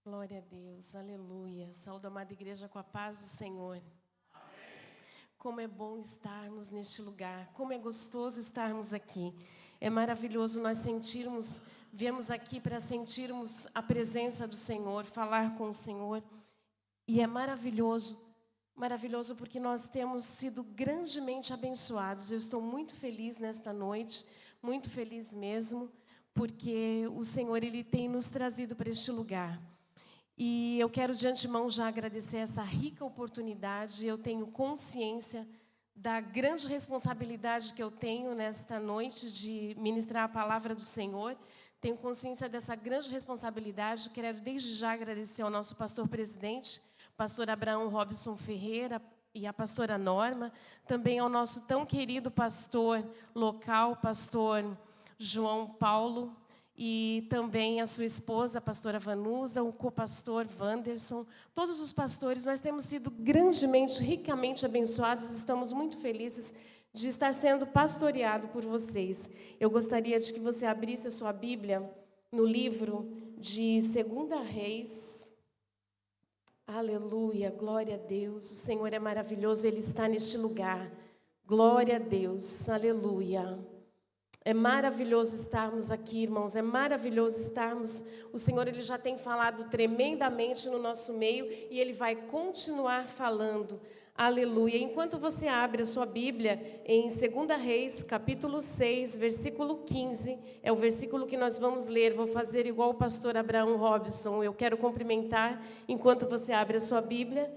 Glória a Deus, aleluia. Saúde a amada igreja com a paz do Senhor. Como é bom estarmos neste lugar, como é gostoso estarmos aqui. É maravilhoso nós sentirmos, viemos aqui para sentirmos a presença do Senhor, falar com o Senhor. E é maravilhoso, maravilhoso porque nós temos sido grandemente abençoados. Eu estou muito feliz nesta noite, muito feliz mesmo, porque o Senhor Ele tem nos trazido para este lugar. E eu quero de antemão já agradecer essa rica oportunidade. Eu tenho consciência da grande responsabilidade que eu tenho nesta noite de ministrar a palavra do Senhor. Tenho consciência dessa grande responsabilidade. Quero desde já agradecer ao nosso pastor presidente, pastor Abraão Robson Ferreira, e a pastora Norma, também ao nosso tão querido pastor local, pastor João Paulo, e também a sua esposa, a pastora Vanusa, o co-pastor Wanderson, todos os pastores. Nós temos sido grandemente, ricamente abençoados, estamos muito felizes de estar sendo pastoreado por vocês. Eu gostaria de que você abrisse a sua Bíblia no livro de 2 Reis. Aleluia, glória a Deus, o Senhor é maravilhoso, Ele está neste lugar. Glória a Deus, aleluia. É maravilhoso estarmos aqui, irmãos, é maravilhoso estarmos. O Senhor Ele já tem falado tremendamente no nosso meio e Ele vai continuar falando. Aleluia. Enquanto você abre a sua Bíblia em 2 Reis, capítulo 6, versículo 15, é o versículo que nós vamos ler. Vou fazer igual o pastor Abraão Robson. Eu quero cumprimentar, enquanto você abre a sua Bíblia,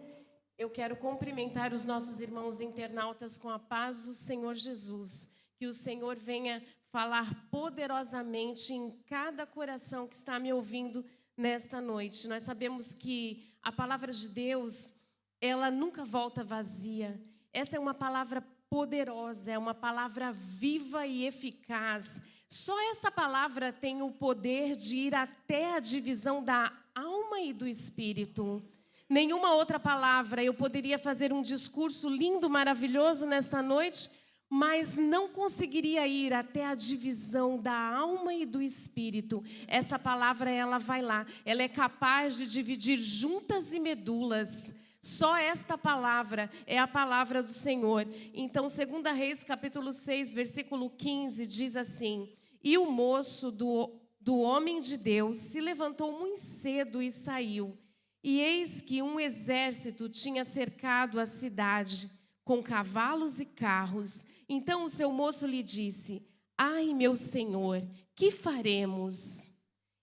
eu quero cumprimentar os nossos irmãos internautas com a paz do Senhor Jesus. Que o Senhor venha falar poderosamente em cada coração que está me ouvindo nesta noite. Nós sabemos que a palavra de Deus, ela nunca volta vazia. Essa é uma palavra poderosa, é uma palavra viva e eficaz. Só essa palavra tem o poder de ir até a divisão da alma e do espírito. Nenhuma outra palavra. Eu poderia fazer um discurso lindo, maravilhoso nesta noite, mas não conseguiria ir até a divisão da alma e do espírito. Essa palavra, ela vai lá. Ela é capaz de dividir juntas e medulas. Só esta palavra é a palavra do Senhor. Então, 2 Reis, capítulo 6, versículo 15, diz assim: E o moço do homem de Deus se levantou muito cedo e saiu. E eis que um exército tinha cercado a cidade, com cavalos e carros. Então o seu moço lhe disse: Ai, meu senhor, que faremos?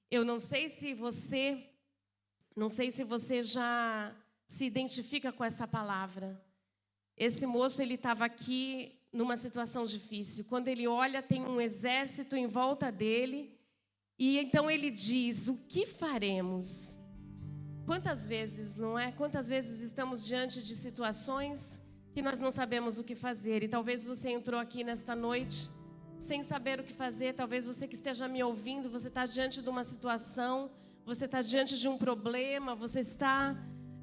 Eu não sei se você já se identifica com essa palavra. Esse moço, ele estava aqui numa situação difícil. Quando ele olha, tem um exército em volta dele. E então ele diz: o que faremos? Quantas vezes, não é? Quantas vezes estamos diante de situações que nós não sabemos o que fazer. E talvez você entrou aqui nesta noite sem saber o que fazer. Talvez você que esteja me ouvindo, você está diante de uma situação, você está diante de um problema, você está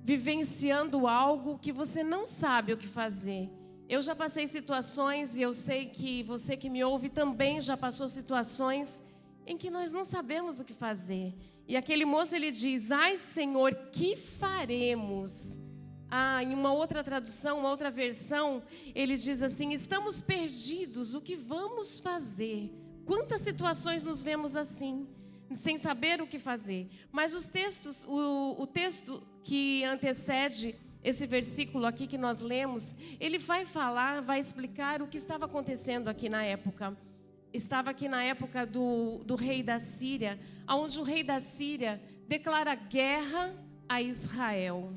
vivenciando algo que você não sabe o que fazer. Eu já passei situações e eu sei que você que me ouve também já passou situações em que nós não sabemos o que fazer. E aquele moço, ele diz: ai, Senhor, que faremos? Em uma outra tradução, uma outra versão, ele diz assim: estamos perdidos, o que vamos fazer? Quantas situações nos vemos assim, sem saber o que fazer? Mas os textos, o texto que antecede esse versículo aqui que nós lemos, ele vai falar, vai explicar o que estava acontecendo aqui na época. Estava aqui na época do rei da Síria, onde o rei da Síria declara guerra a Israel.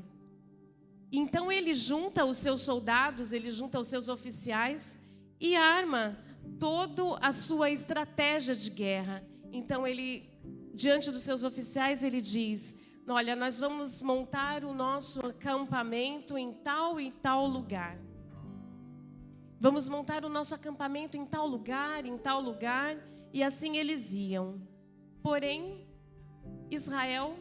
Então ele junta os seus soldados, ele junta os seus oficiais e arma toda a sua estratégia de guerra. Então ele, diante dos seus oficiais, ele diz: olha, nós vamos montar o nosso acampamento em tal e tal lugar. Vamos montar o nosso acampamento em tal lugar, e assim eles iam. Porém, Israel,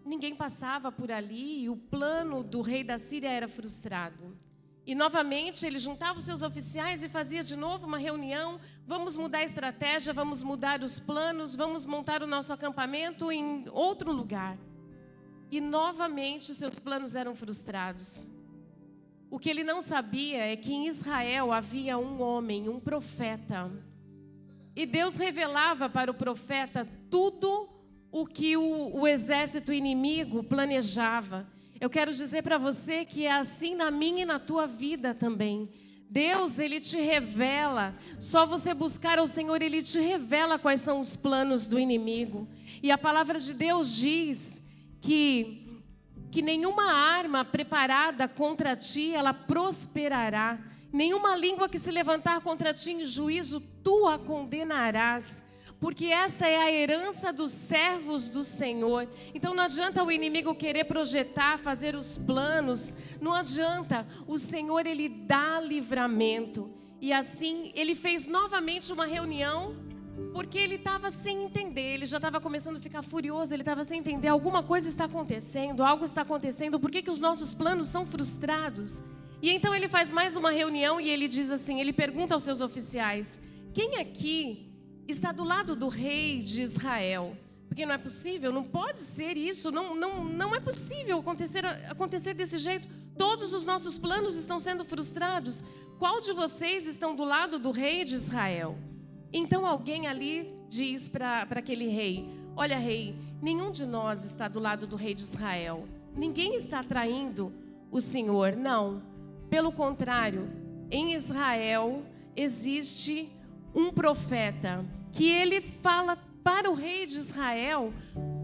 ninguém passava por ali e o plano do rei da Síria era frustrado. E novamente ele juntava os seus oficiais e fazia de novo uma reunião. Vamos mudar a estratégia, vamos mudar os planos, vamos montar o nosso acampamento em outro lugar. e novamente os seus planos eram frustrados. O que ele não sabia é que em Israel havia um homem, um profeta. E Deus revelava para o profeta tudo o que o exército inimigo planejava. Eu quero dizer para você que é assim na minha e na tua vida também. Deus, Ele te revela, só você buscar ao Senhor, Ele te revela quais são os planos do inimigo. E a palavra de Deus diz que nenhuma arma preparada contra ti, ela prosperará. Nenhuma língua que se levantar contra ti em juízo, tu a condenarás. Porque essa é a herança dos servos do Senhor. Então não adianta o inimigo querer projetar, fazer os planos. Não adianta. O Senhor, Ele dá livramento. E assim, Ele fez novamente uma reunião, porque Ele estava sem entender. Ele já estava começando a ficar furioso. Ele estava sem entender. Alguma coisa está acontecendo, algo está acontecendo. Por que os nossos planos são frustrados? E então Ele faz mais uma reunião e Ele diz assim, Ele pergunta aos seus oficiais: quem aqui está do lado do rei de Israel? Porque não é possível, não pode ser isso, não é possível acontecer desse jeito. Todos os nossos planos estão sendo frustrados. Qual de vocês estão do lado do rei de Israel? Então alguém ali diz para aquele rei: olha, rei, nenhum de nós está do lado do rei de Israel. Ninguém está traindo o Senhor, não. Pelo contrário, em Israel existe um profeta que ele fala para o rei de Israel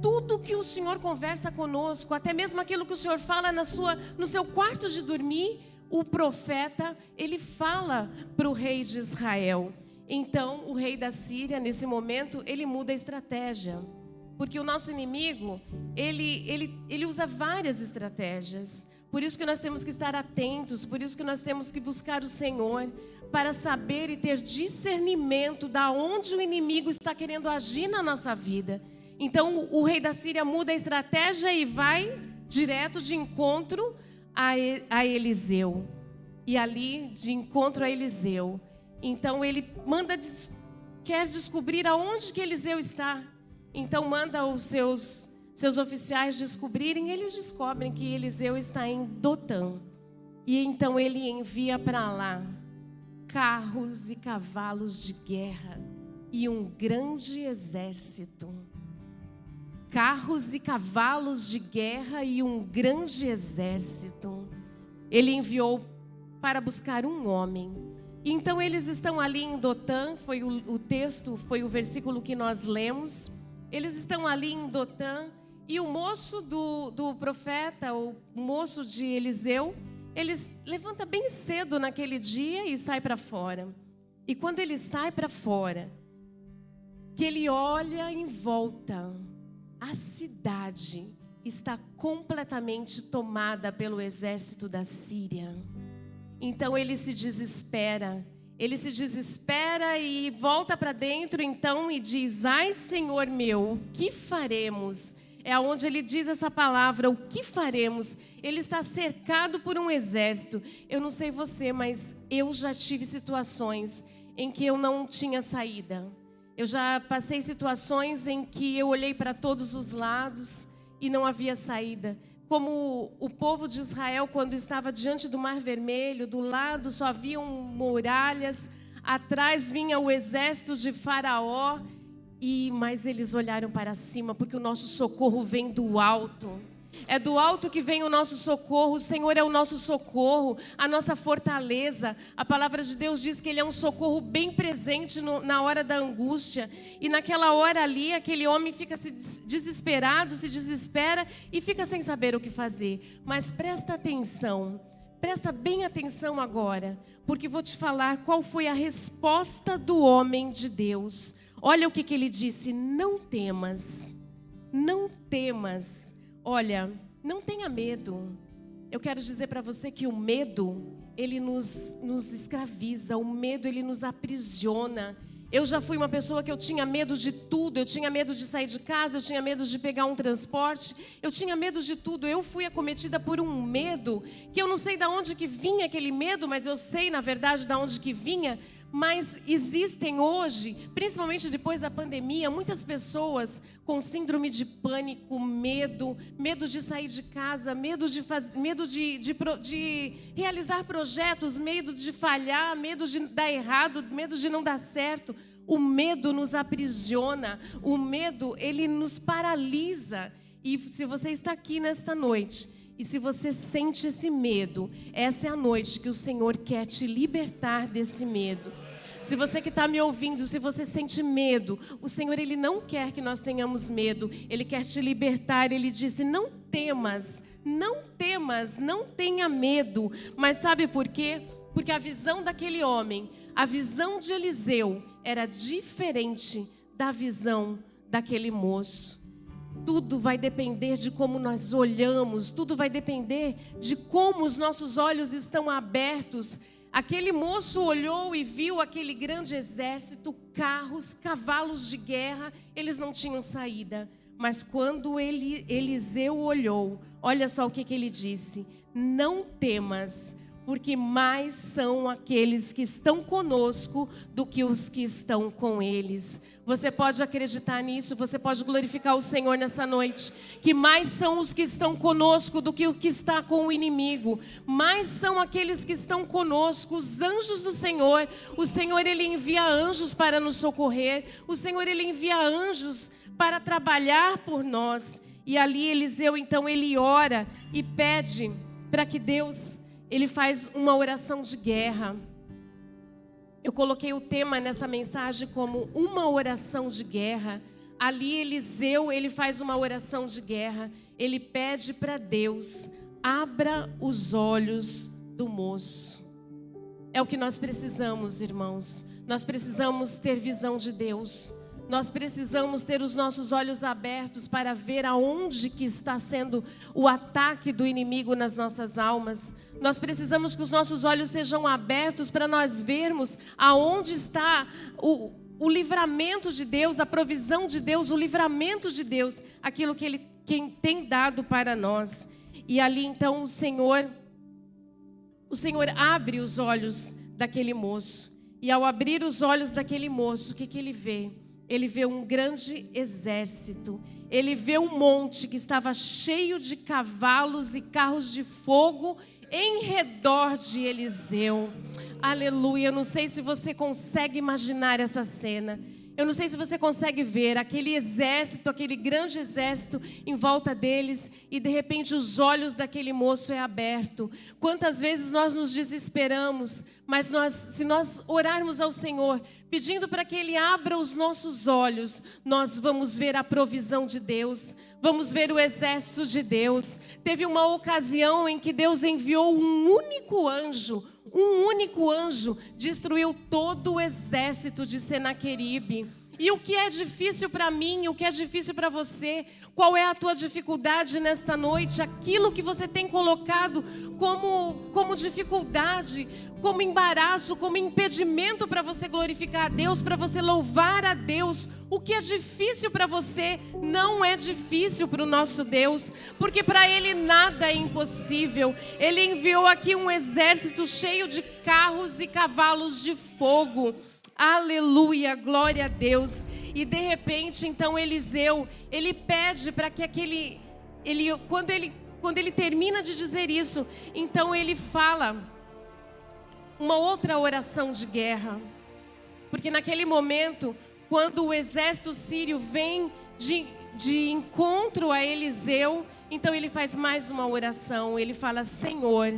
tudo que o Senhor conversa conosco, até mesmo aquilo que o Senhor fala no seu quarto de dormir. O profeta, ele fala para o rei de Israel. Então o rei da Síria, nesse momento, ele muda a estratégia, porque o nosso inimigo, ele usa várias estratégias. Por isso que nós temos que estar atentos, por isso que nós temos que buscar o Senhor, para saber e ter discernimento da onde o inimigo está querendo agir na nossa vida. Então o rei da Síria muda a estratégia e vai direto de encontro a Eliseu. E ali, de encontro a Eliseu, então ele quer descobrir aonde que Eliseu está. Então manda os seus oficiais descobrirem, eles descobrem que Eliseu está em Dotã. E então ele envia para lá carros e cavalos de guerra e um grande exército. Carros e cavalos de guerra e um grande exército. Ele enviou para buscar um homem. Então eles estão ali em Dotã, foi o texto, foi o versículo que nós lemos. Eles estão ali em Dotã. E o moço do profeta, o moço de Eliseu, ele levanta bem cedo naquele dia e sai para fora. E quando ele sai para fora, que ele olha em volta, a cidade está completamente tomada pelo exército da Síria. Então ele se desespera e volta para dentro então e diz: ai, Senhor meu, o que faremos? É onde ele diz essa palavra, o que faremos? Ele está cercado por um exército. Eu não sei você, mas eu já tive situações em que eu não tinha saída. Eu já passei situações em que eu olhei para todos os lados e não havia saída. Como o povo de Israel, quando estava diante do Mar Vermelho, do lado só haviam muralhas, atrás vinha o exército de Faraó. Mas eles olharam para cima, porque o nosso socorro vem do alto. É do alto que vem o nosso socorro. O Senhor é o nosso socorro, a nossa fortaleza. A palavra de Deus diz que Ele é um socorro bem presente na hora da angústia. E naquela hora ali, aquele homem fica desesperado, se desespera e fica sem saber o que fazer. Mas presta atenção, presta bem atenção agora, porque vou te falar qual foi a resposta do homem de Deus. Olha o que ele disse: não temas, não temas. Olha, não tenha medo. Eu quero dizer para você que o medo, ele nos escraviza, o medo, ele nos aprisiona. Eu já fui uma pessoa que eu tinha medo de tudo. Eu tinha medo de sair de casa, eu tinha medo de pegar um transporte, eu tinha medo de tudo. Eu fui acometida por um medo que eu não sei de onde que vinha aquele medo, mas eu sei na verdade de onde que vinha. Mas existem hoje, principalmente depois da pandemia, muitas pessoas com síndrome de pânico, medo de sair de casa, medo de realizar projetos, medo de falhar, medo de dar errado, medo de não dar certo. O medo nos aprisiona, o medo, ele nos paralisa. E se você está aqui nesta noite, e se você sente esse medo, essa é a noite que o Senhor quer te libertar desse medo. Se você que está me ouvindo, se você sente medo, o Senhor, Ele não quer que nós tenhamos medo. Ele quer te libertar. Ele disse, não temas, não temas, não tenha medo. Mas sabe por quê? Porque a visão daquele homem, a visão de Eliseu, era diferente da visão daquele moço. Tudo vai depender de como nós olhamos, tudo vai depender de como os nossos olhos estão abertos. Aquele moço olhou e viu aquele grande exército, carros, cavalos de guerra, eles não tinham saída. Mas quando Eliseu olhou, olha só o que ele disse: não temas, porque mais são aqueles que estão conosco do que os que estão com eles. Você pode acreditar nisso, você pode glorificar o Senhor nessa noite, que mais são os que estão conosco do que o que está com o inimigo. Mais são aqueles que estão conosco, os anjos do Senhor. O Senhor, Ele envia anjos para nos socorrer. O Senhor, Ele envia anjos para trabalhar por nós. E ali Eliseu, então, ele ora e pede para que Deus, Ele faz uma oração de guerra. Eu coloquei o tema nessa mensagem como uma oração de guerra. Ali Eliseu, ele faz uma oração de guerra. Ele pede para Deus, abra os olhos do moço. É o que nós precisamos, irmãos. Nós precisamos ter visão de Deus. Nós precisamos ter os nossos olhos abertos para ver aonde que está sendo o ataque do inimigo nas nossas almas. Nós precisamos que os nossos olhos sejam abertos para nós vermos aonde está o livramento de Deus, a provisão de Deus, o livramento de Deus, aquilo que Ele tem dado para nós. E ali então o Senhor abre os olhos daquele moço. E ao abrir os olhos daquele moço, o que ele vê? Ele vê um grande exército. Ele vê um monte que estava cheio de cavalos e carros de fogo em redor de Eliseu. Aleluia. Eu não sei se você consegue imaginar essa cena. Eu não sei se você consegue ver aquele exército, aquele grande exército em volta deles, e de repente os olhos daquele moço é aberto. Quantas vezes nós nos desesperamos, mas se nós orarmos ao Senhor, pedindo para que Ele abra os nossos olhos, nós vamos ver a provisão de Deus, vamos ver o exército de Deus. Teve uma ocasião em que Deus enviou um único anjo destruiu todo o exército de Senaqueribe. E o que é difícil para mim, o que é difícil para você? Qual é a tua dificuldade nesta noite? Aquilo que você tem colocado como dificuldade, como embaraço, como impedimento para você glorificar a Deus, para você louvar a Deus. O que é difícil para você não é difícil para o nosso Deus, porque para Ele nada é impossível. Ele enviou aqui um exército cheio de carros e cavalos de fogo. Aleluia, glória a Deus. E de repente, então, Eliseu, ele pede para que quando ele termina de dizer isso, então ele fala uma outra oração de guerra. Porque naquele momento, quando o exército sírio vem de encontro a Eliseu, então ele faz mais uma oração. Ele fala: Senhor,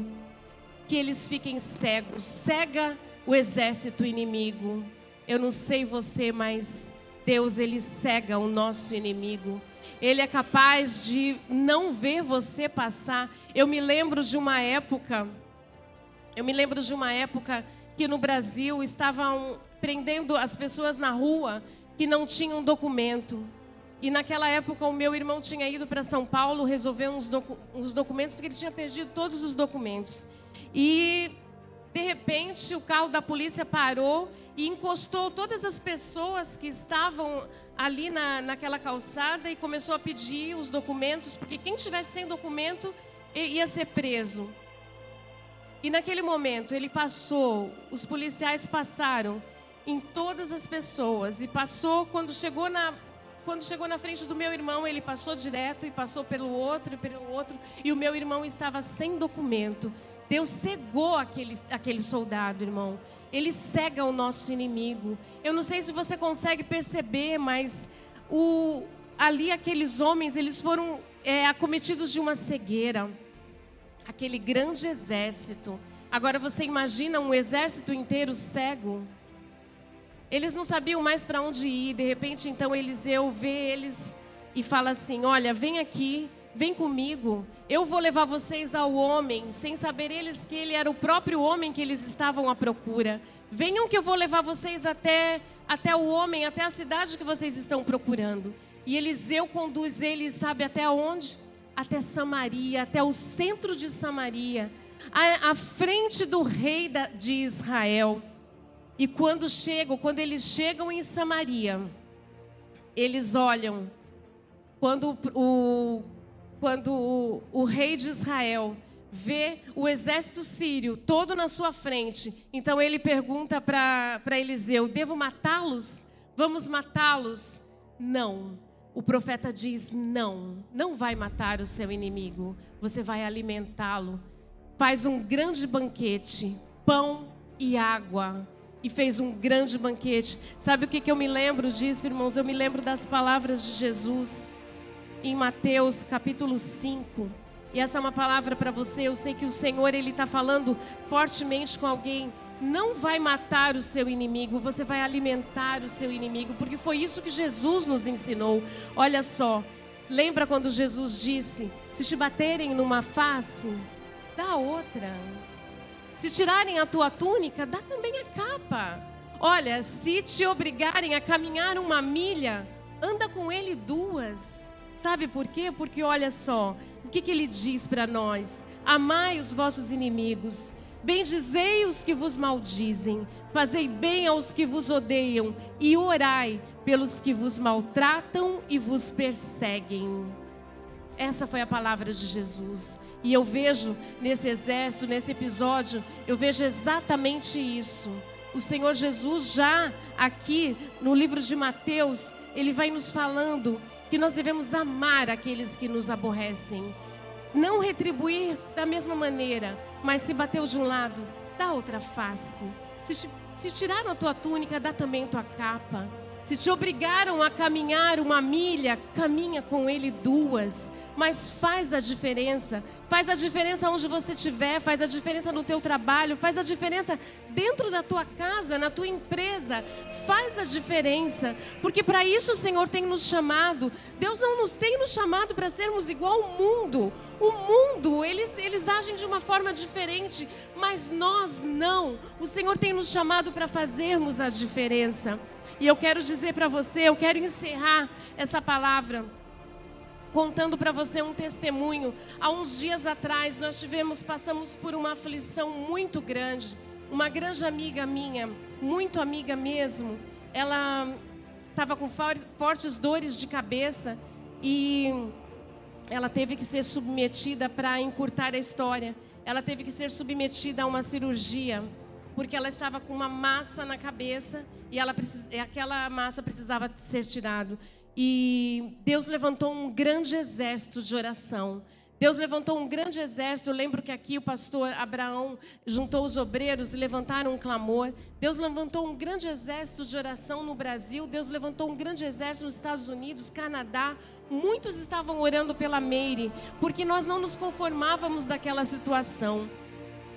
que eles fiquem cegos, cega o exército inimigo. Eu não sei você, mas Deus, Ele cega o nosso inimigo. Ele é capaz de não ver você passar. Eu me lembro de uma época que no Brasil estavam prendendo as pessoas na rua que não tinham documento. E naquela época o meu irmão tinha ido para São Paulo resolver uns documentos, porque ele tinha perdido todos os documentos. E de repente o carro da polícia parou e encostou todas as pessoas que estavam ali naquela calçada e começou a pedir os documentos, porque quem tivesse sem documento ia ser preso. E naquele momento ele passou, os policiais passaram em todas as pessoas. E passou, quando chegou na frente do meu irmão, ele passou direto e passou pelo outro. E o meu irmão estava sem documento. Deus cegou aquele soldado, irmão. Ele cega o nosso inimigo. Eu não sei se você consegue perceber, mas ali aqueles homens, eles foram acometidos de uma cegueira. Aquele grande exército. Agora você imagina um exército inteiro cego? Eles não sabiam mais para onde ir. De repente, então, Eliseu vê eles e fala assim: olha, vem aqui, vem comigo. Eu vou levar vocês ao homem, sem saber eles que ele era o próprio homem que eles estavam à procura. Venham que eu vou levar vocês até o homem, até a cidade que vocês estão procurando. E Eliseu conduz eles, sabe até onde? Até Samaria, até o centro de Samaria, à frente do rei de Israel. E quando eles chegam em Samaria, eles olham, quando o rei de Israel vê o exército sírio todo na sua frente, então ele pergunta para Eliseu: devo matá-los? Vamos matá-los? Não. O profeta diz: não vai matar o seu inimigo, você vai alimentá-lo. Faz um grande banquete, pão e água. E fez um grande banquete. Sabe o que eu me lembro disso, irmãos? Eu me lembro das palavras de Jesus em Mateus capítulo 5. E essa é uma palavra para você. Eu sei que o Senhor, Ele está falando fortemente com alguém. Não vai matar o seu inimigo, você vai alimentar o seu inimigo, porque foi isso que Jesus nos ensinou. Olha só, lembra quando Jesus disse: se te baterem numa face, dá outra. Se tirarem a tua túnica, dá também a capa. Olha, se te obrigarem a caminhar 1 milha, anda com ele 2. Sabe por quê? Porque olha só, o que ele diz para nós? Amai os vossos inimigos, bendizei os que vos maldizem, fazei bem aos que vos odeiam e orai pelos que vos maltratam e vos perseguem. Essa foi a palavra de Jesus. E eu vejo nesse exército, nesse episódio, eu vejo exatamente isso. O Senhor Jesus já aqui no livro de Mateus, Ele vai nos falando que nós devemos amar aqueles que nos aborrecem. Não retribuir da mesma maneira, mas se bateu de um lado, dá outra face. Se tiraram a tua túnica, dá também a tua capa. Se te obrigaram a caminhar 1 milha, caminha com ele 2. Mas faz a diferença onde você estiver, faz a diferença no teu trabalho, faz a diferença dentro da tua casa, na tua empresa, faz a diferença, porque para isso o Senhor tem nos chamado. Deus não nos tem nos chamado para sermos igual ao mundo. O mundo, eles agem de uma forma diferente, mas nós não. O Senhor tem nos chamado para fazermos a diferença. E eu quero dizer para você, eu quero encerrar essa palavra contando para você um testemunho. Há uns dias atrás passamos por uma aflição muito grande. Uma grande amiga minha, muito amiga mesmo, ela estava com fortes dores de cabeça e ela teve que ser submetida, para encurtar a história, ela teve que ser submetida a uma cirurgia, porque ela estava com uma massa na cabeça e aquela massa precisava ser tirada. E Deus levantou um grande exército de oração. Deus levantou um grande exército. Eu lembro que aqui o pastor Abraão juntou os obreiros e levantaram um clamor. Deus levantou um grande exército de oração no Brasil. Deus levantou um grande exército nos Estados Unidos, Canadá. Muitos estavam orando pela Meire, porque nós não nos conformávamos daquela situação.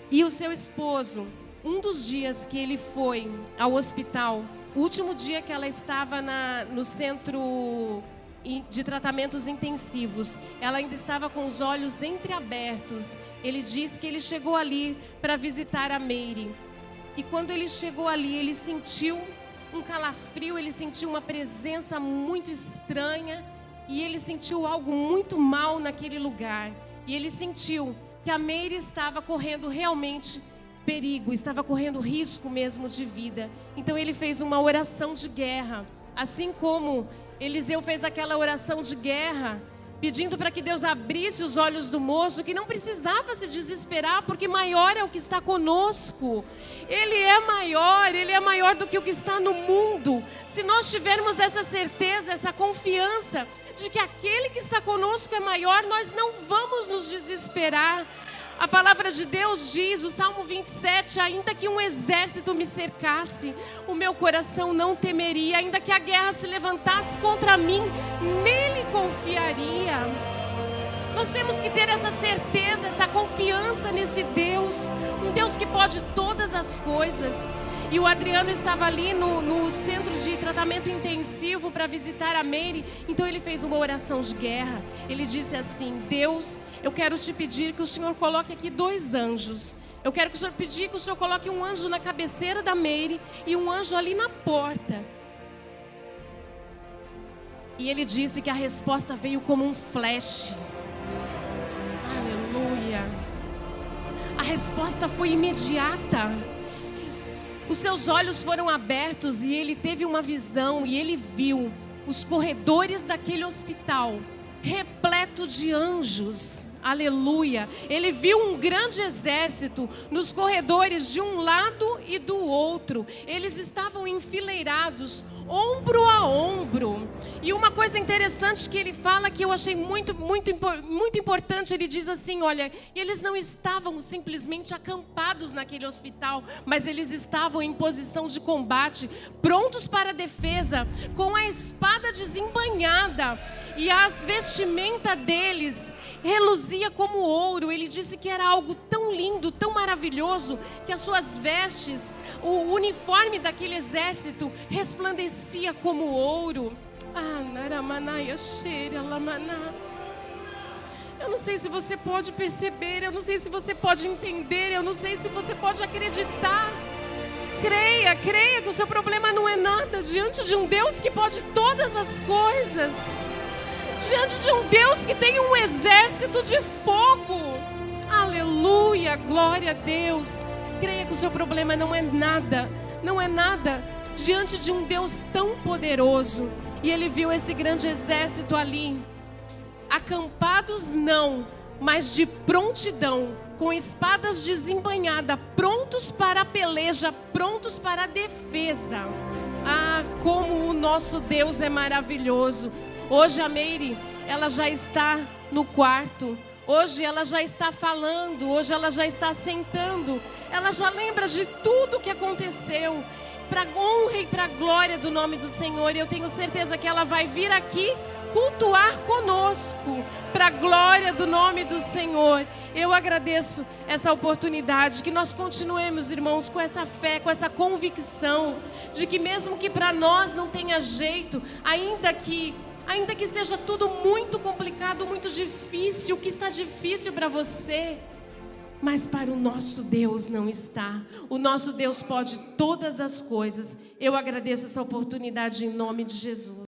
E o seu esposo, um dos dias que ele foi ao hospital, o último dia que ela estava no centro de tratamentos intensivos, ela ainda estava com os olhos entreabertos. Ele diz que ele chegou ali para visitar a Meire. E quando ele chegou ali, ele sentiu um calafrio, ele sentiu uma presença muito estranha. E ele sentiu algo muito mal naquele lugar. E ele sentiu que a Meire estava correndo realmente perigo, estava correndo risco mesmo de vida. Então ele fez uma oração de guerra. Assim como Eliseu fez aquela oração de guerra, pedindo para que Deus abrisse os olhos do moço, que não precisava se desesperar, porque maior é o que está conosco. Ele é maior do que o que está no mundo. Se nós tivermos essa certeza, essa confiança de que aquele que está conosco é maior, nós não vamos nos desesperar. A palavra de Deus diz, o Salmo 27, ainda que um exército me cercasse, o meu coração não temeria, ainda que a guerra se levantasse contra mim, nele confiaria. Nós temos que ter essa certeza, essa confiança nesse Deus, um Deus que pode todas as coisas. E o Adriano estava ali no centro de tratamento intensivo para visitar a Meire. Então ele fez uma oração de guerra. Ele disse assim: Deus, eu quero te pedir que o Senhor coloque aqui 2 anjos. Eu quero que o Senhor pedir que o Senhor coloque um anjo na cabeceira da Meire e um anjo ali na porta. E ele disse que a resposta veio como um flash. Aleluia. A resposta foi imediata. Os seus olhos foram abertos e ele teve uma visão e ele viu os corredores daquele hospital repleto de anjos. Aleluia. Ele viu um grande exército nos corredores de um lado e do outro. Eles estavam enfileirados, ombro a ombro. E uma coisa interessante que ele fala, que eu achei muito importante, ele diz assim, olha, eles não estavam simplesmente acampados naquele hospital, mas eles estavam em posição de combate, prontos para a defesa, com a espada desembainhada, e as vestimentas deles reluzia como ouro. Ele disse que era algo tão lindo, tão maravilhoso, que as suas vestes, o uniforme daquele exército resplandecia como ouro. Eu não sei se você pode perceber, eu não sei se você pode entender, eu não sei se você pode acreditar. Creia que o seu problema não é nada diante de um Deus que pode todas as coisas, diante de um Deus que tem um exército de fogo. Aleluia, glória a Deus. Creia que o seu problema não é nada diante de um Deus tão poderoso. E ele viu esse grande exército ali, acampados não, mas de prontidão, com espadas desembainhadas, prontos para a peleja, prontos para a defesa. Ah, como o nosso Deus é maravilhoso. Hoje a Meire, ela já está no quarto. Hoje ela já está falando, hoje ela já está sentando. Ela já lembra de tudo que aconteceu, para a honra e para a glória do nome do Senhor. E eu tenho certeza que ela vai vir aqui cultuar conosco, para a glória do nome do Senhor. Eu agradeço essa oportunidade, que nós continuemos, irmãos, com essa fé, com essa convicção, de que mesmo que para nós não tenha jeito, ainda que esteja tudo muito complicado, muito difícil, que está difícil para você, mas para o nosso Deus não está. O nosso Deus pode todas as coisas. Eu agradeço essa oportunidade em nome de Jesus.